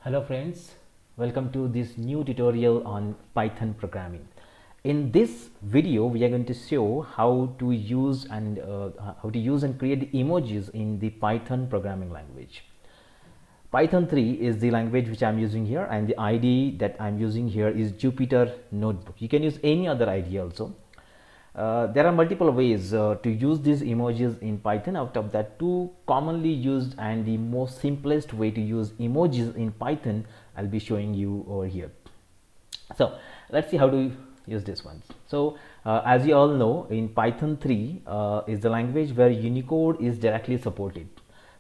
Hello friends, welcome to this new tutorial on Python programming. In this video, we are going to show how to use and create the emojis in the Python programming language. Python 3 is the language which I'm using here, and the IDE that I'm using here is Jupyter Notebook. You can use any other IDE also. There are multiple ways to use these emojis in Python. Out of that, two commonly used and the most simplest way to use emojis in Python I'll be showing you over here. So let's see how to use this one. So as you all know, in Python 3 is the language where Unicode is directly supported.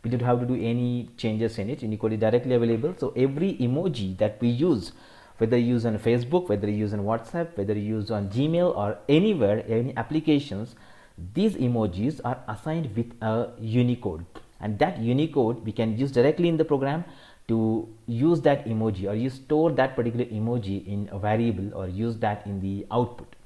We don't have to do any changes in it. Unicode is directly available. So every emoji that we use, whether you use on Facebook, whether you use on WhatsApp, whether you use on Gmail or anywhere, any applications, these emojis are assigned with a Unicode, and that Unicode we can use directly in the program to use that emoji, or you store that particular emoji in a variable or use that in the output.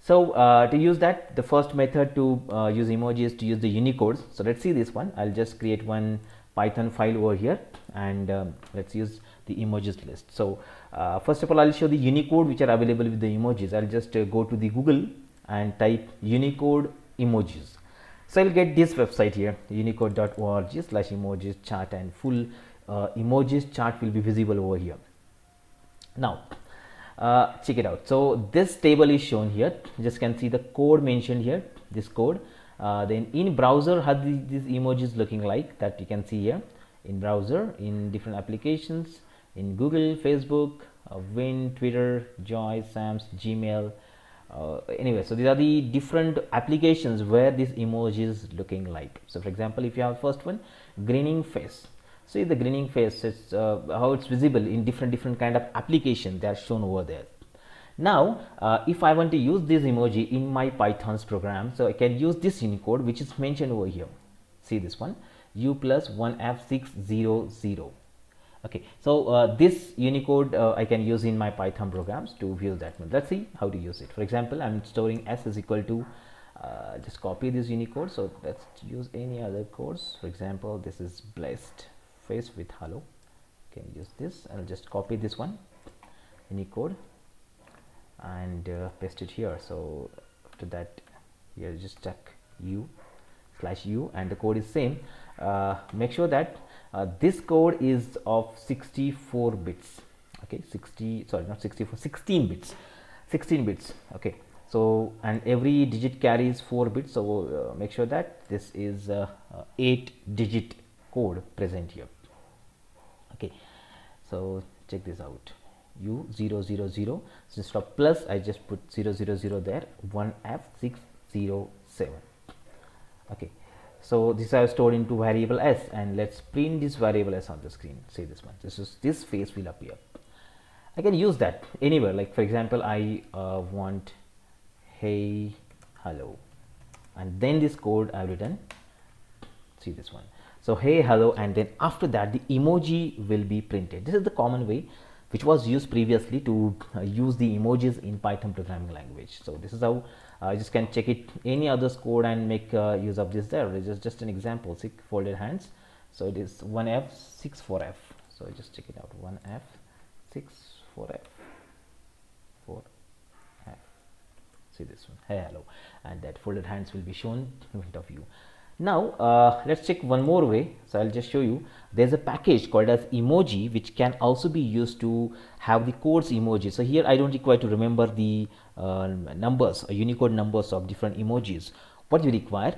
So to use that, the first method to use emoji is to use the Unicodes. So let's see this one. I'll just create one Python file over here, and let's use the emojis list. So first of all, I'll show the Unicode which are available with the emojis. I'll just go to the Google and type Unicode emojis. So I'll get this website here, unicode.org/emojis chart, and full emojis chart will be visible over here. Now check it out. So this table is shown here. You just can see the code mentioned here, this code. Then in browser, how these emojis looking like, that you can see here in browser, in different applications, in Google, Facebook, Win, Twitter, Joy, Sams, Gmail. Anyway, so these are the different applications where this emoji is looking like. So for example, if you have first one, grinning face. See the grinning face, it's how it's visible in different kind of application. They are shown over there. Now if I want to use this emoji in my Python's program, so I can use this Unicode which is mentioned over here. See this one, U+1F600. Okay, so this Unicode I can use in my Python programs to use that one. Let's see how to use it. For example, I'm storing s is equal to just copy this Unicode. So let's use any other codes. For example, this is blessed face with hello. Can use this. I'll just copy this one Unicode and paste it here. So after that, here just check u/u, and the code is same. Make sure that this code is of 64 bits. Okay, 16 bits. 16 bits. Okay, so and every digit carries 4 bits. So make sure that this is 8-digit code present here. Okay, so check this out, U000. So instead of plus, I just put 000 there, 1F607. Okay, so these are stored into variable s, and let's print this variable s on the screen. See this one, this face will appear. I can use that anywhere, like for example, I want hey hello, and then this code I've written. See this one, so hey hello, and then after that the emoji will be printed. This is the common way which was used previously to use the emojis in Python programming language. So this is how you just can check it any other code and make use of this there. This is just an example, 6 folded hands. So it is 1F64F. So just check it out, 1F64F 4F. See this one, hey hello, and that folded hands will be shown in front of you. Now let's check one more way. So I'll just show you. There's a package called as emoji which can also be used to have the codes emoji. So here I don't require to remember the numbers or Unicode numbers of different emojis. What we require,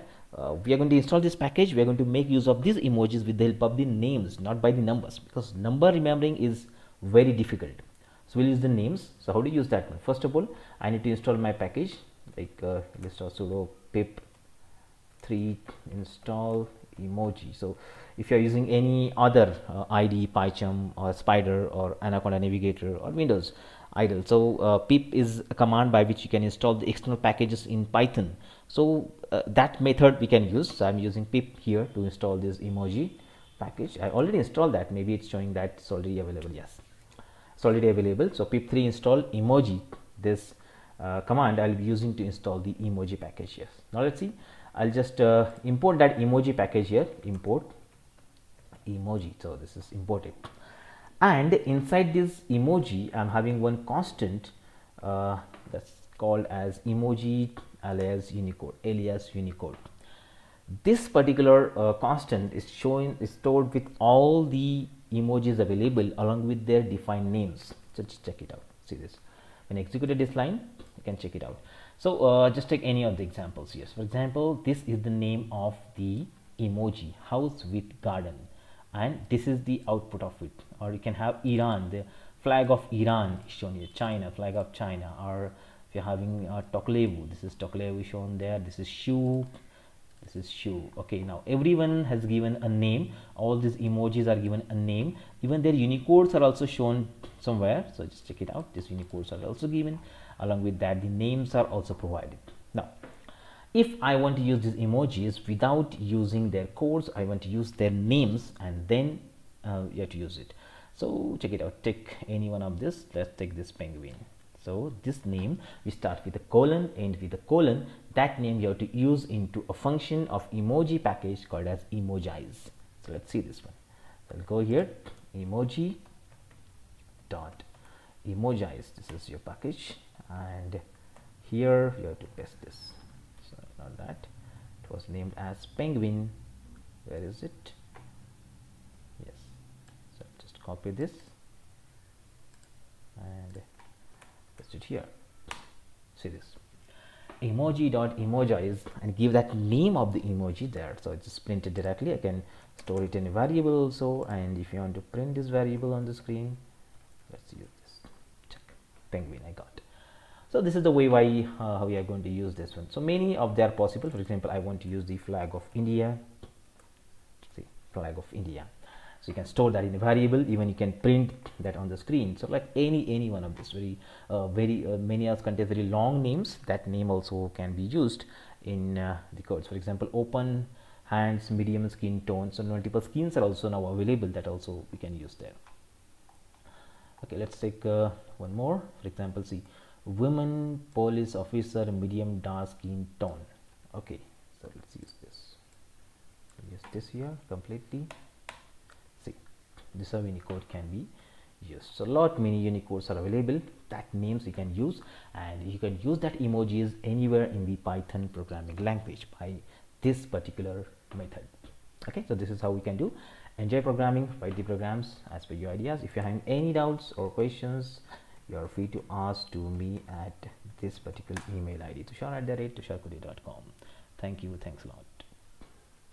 we are going to install this package. We are going to make use of these emojis with the help of the names, not by the numbers, because number remembering is very difficult. So we'll use the names. So how to use that one? First of all, I need to install my package, like let's sudo pip 3 install emoji. So if you are using any other IDE, PyCharm or Spider or Anaconda Navigator or Windows idle, so pip is a command by which you can install the external packages in Python. So that method we can use. So I'm using pip here to install this emoji package. I already installed that. Maybe it's showing that it's already available. Yes, it's already available. So pip3 install emoji, this command I'll be using to install the emoji package. Yes, now let's see. I'll just import that emoji package here, import emoji. So this is imported, And inside this emoji I'm having one constant that's called as emoji alias Unicode. This particular constant is stored with all the emojis available along with their defined names. So just check it out. See this. When I executed this line, you can check it out. So just take any of the examples here. For example, this is the name of the emoji, house with garden, and this is the output of it. Or you can have Iran, the flag of Iran is shown here, China, flag of China. Or if you're having Toklevu, this is Toklevu shown there, this is shoe, this is shoe. Okay, now everyone has given a name. All these emojis are given a name. Even their unicodes are also shown somewhere, so just check it out. These unicodes are also given. Along with that, the names are also provided. Now if I want to use these emojis without using their codes, I want to use their names, and then you have to use it. So check it out. Take any one of this. Let's take this penguin. So this name, we start with a colon, end with a colon. That name you have to use into a function of emoji package called as emojize. So let's see this one. So I'll go here, emoji dot emojize. This is your package, and here you have to paste this. So not that, it was named as penguin. Where is it? Yes. So just copy this and paste it here. See this, emoji dot emojize, and give that name of the emoji there. So it's just printed directly. I can store it in a variable also, and if you want to print this variable on the screen, let's use this. Check, penguin, I got. So this is the way how we are going to use this one. So many of they are possible. For example, I want to use the flag of India. See, flag of India. So you can store that in a variable. Even you can print that on the screen. So like any one of this very many else contains very long names. That name also can be used in the codes. For example, open hands, medium skin tone. So multiple skins are also now available. That also we can use there. Okay, let's take one more. For example, see, women police officer, medium dark skin tone. Okay, so let's use this. Use this here completely. See, this how Unicode can be used. So many Unicodes are available. That names you can use, and you can use that emojis anywhere in the Python programming language by this particular method. Okay, so this is how we can do. Enjoy programming, write the programs as per your ideas. If you have any doubts or questions, you are free to ask to me at this particular email ID, tushar@tusharkode.com. Thank you. Thanks a lot.